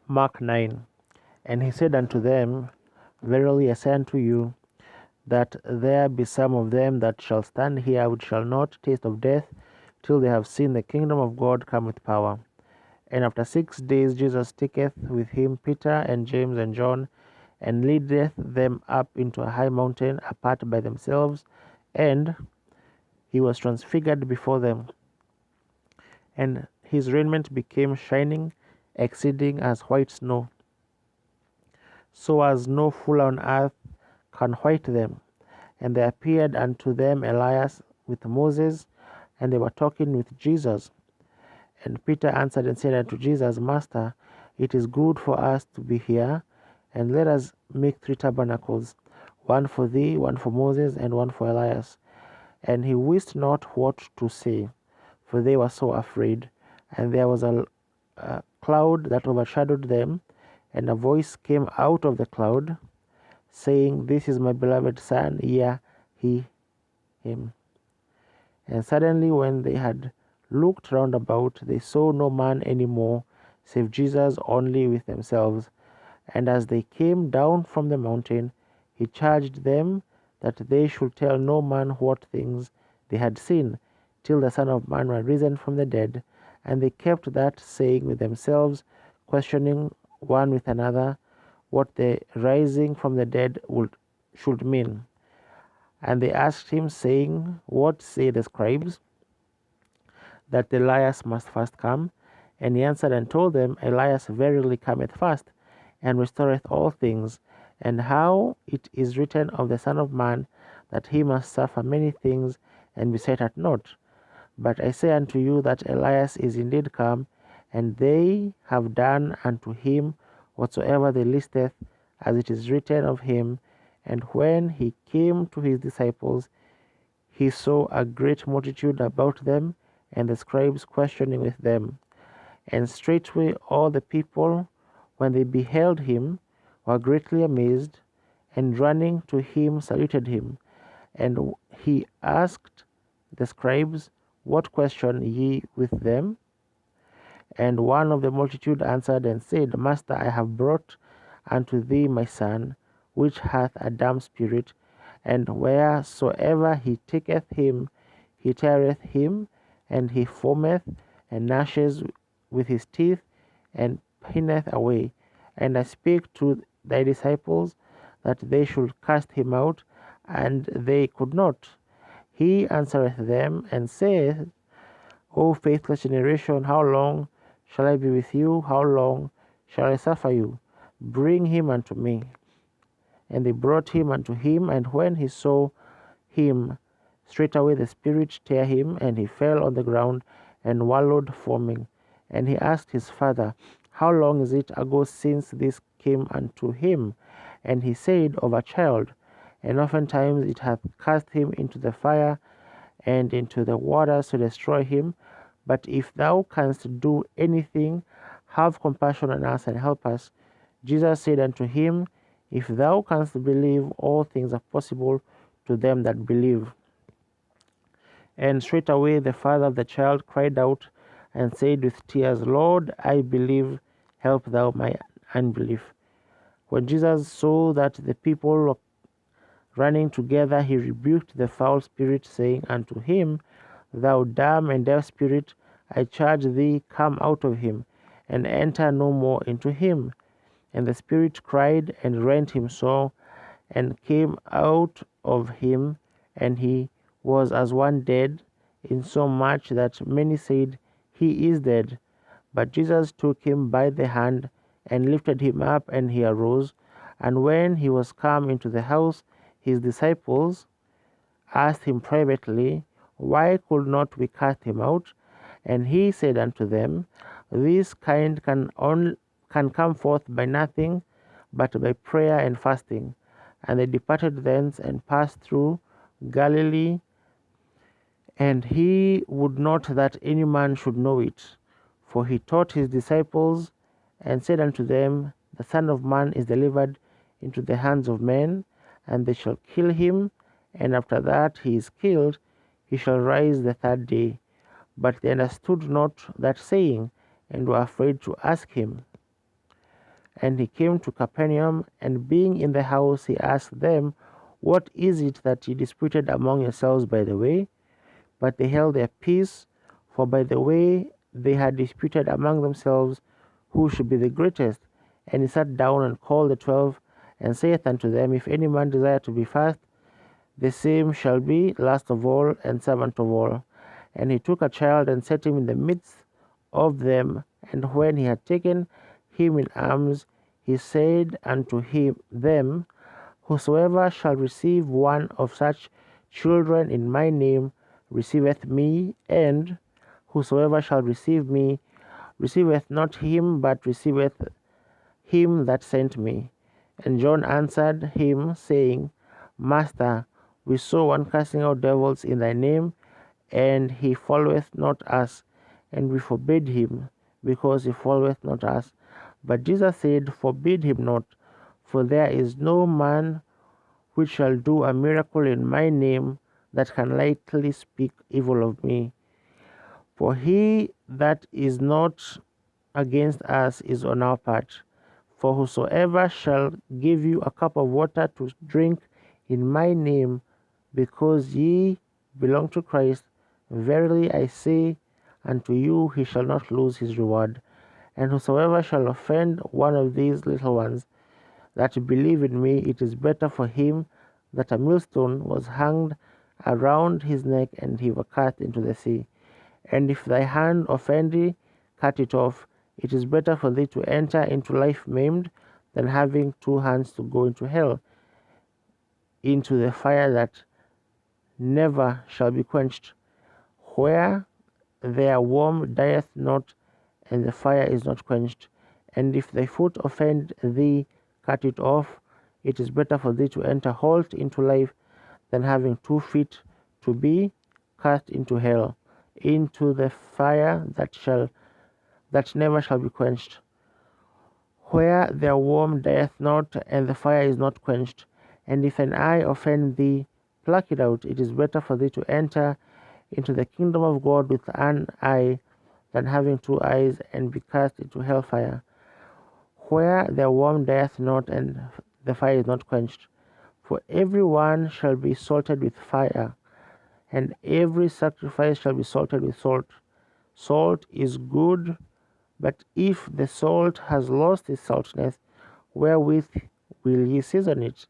Mark 9. And he said unto them, Verily I say unto you, that there be some of them that shall stand here which shall not taste of death till they have seen the kingdom of God come with power. And after 6 days Jesus taketh with him Peter and James and John, and leadeth them up into a high mountain apart by themselves, and he was transfigured before them. And his raiment became shining, exceeding as white snow, so as no fuller on earth can white them. And there appeared unto them Elias with Moses, and they were talking with Jesus. And Peter answered and said unto Jesus, Master, it is good for us to be here, and let us make 3 tabernacles, one for thee, one for Moses, and one for Elias. And he wist not what to say, for they were so afraid. And there was a cloud that overshadowed them, and a voice came out of the cloud, saying, This is my beloved Son, hear him. And suddenly when they had looked round about, they saw no man any more, save Jesus only with themselves. And as they came down from the mountain, he charged them that they should tell no man what things they had seen, till the Son of Man were risen from the dead. And they kept that saying with themselves, questioning one with another what the rising from the dead should mean. And they asked him, saying, What say the scribes? That Elias must first come. And he answered and told them, Elias verily cometh first, and restoreth all things, and how it is written of the Son of Man, that he must suffer many things, and be set at naught. But I say unto you that Elias is indeed come, and they have done unto him whatsoever they listeth, as it is written of him. And when he came to his disciples, he saw a great multitude about them, and the scribes questioning with them. And straightway all the people, when they beheld him, were greatly amazed, and running to him saluted him. And he asked the scribes, What question ye with them? And one of the multitude answered and said, Master, I have brought unto thee my son, which hath a dumb spirit, and wheresoever he taketh him, he teareth him, and he foameth, and gnasheth with his teeth, and pineth away. And I spake to thy disciples that they should cast him out, and they could not. He answereth them, and saith, O faithless generation, how long shall I be with you? How long shall I suffer you? Bring him unto me. And they brought him unto him, and when he saw him, straightway the spirit tear him, and he fell on the ground, and wallowed foaming. And he asked his father, How long is it ago since this came unto him? And he said, Of a child, and oftentimes it hath cast him into the fire, and into the waters to destroy him. But if thou canst do anything, have compassion on us and help us. Jesus said unto him, If thou canst believe, all things are possible to them that believe. And straightway the father of the child cried out, and said with tears, Lord, I believe, help thou my unbelief. When Jesus saw that the people were running together, he rebuked the foul spirit, saying unto him, Thou dumb and deaf spirit, I charge thee, come out of him, and enter no more into him. And the spirit cried, and rent him sore, and came out of him, and he was as one dead, insomuch that many said, He is dead. But Jesus took him by the hand, and lifted him up, and he arose. And when he was come into the house, his disciples asked him privately, Why could not we cast him out? And he said unto them, This kind can come forth by nothing but by prayer and fasting. And they departed thence, and passed through Galilee. And he would not that any man should know it. For he taught his disciples, and said unto them, The Son of Man is delivered into the hands of men, and they shall kill him, and after that he is killed, he shall rise the third day. But they understood not that saying, and were afraid to ask him. And he came to Capernaum, and being in the house, he asked them, What is it that ye disputed among yourselves by the way? But they held their peace, for by the way they had disputed among themselves who should be the greatest. And he sat down and called the 12, and saith unto them, If any man desire to be first, the same shall be last of all, and servant of all. And he took a child, and set him in the midst of them. And when he had taken him in arms, he said unto them, Whosoever shall receive one of such children in my name receiveth me, and whosoever shall receive me receiveth not him, but receiveth him that sent me. And John answered him, saying, Master, we saw one casting out devils in thy name, and he followeth not us, and we forbid him, because he followeth not us. But Jesus said, Forbid him not, for there is no man which shall do a miracle in my name that can lightly speak evil of me. For he that is not against us is on our part. For whosoever shall give you a cup of water to drink in my name, because ye belong to Christ, verily I say unto you, he shall not lose his reward. And whosoever shall offend one of these little ones that believe in me, it is better for him that a millstone was hanged around his neck, and he were cast into the sea. And if thy hand offend thee, cut it off. It is better for thee to enter into life maimed, than having two hands to go into hell, into the fire that never shall be quenched, where their worm dieth not, and the fire is not quenched. And if thy foot offend thee, cut it off. It is better for thee to enter halt into life, than having 2 feet to be cast into hell, into the fire that never shall be quenched, where their worm dieth not, and the fire is not quenched. And if an eye offend thee, pluck it out. It is better for thee to enter into the kingdom of God with an eye, than having 2 eyes, and be cast into hellfire, where their worm dieth not, and the fire is not quenched. For every one shall be salted with fire, and every sacrifice shall be salted with salt. Salt is good, but if the salt has lost its saltness, wherewith will ye season it?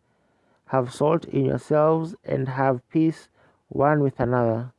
Have salt in yourselves, and have peace one with another.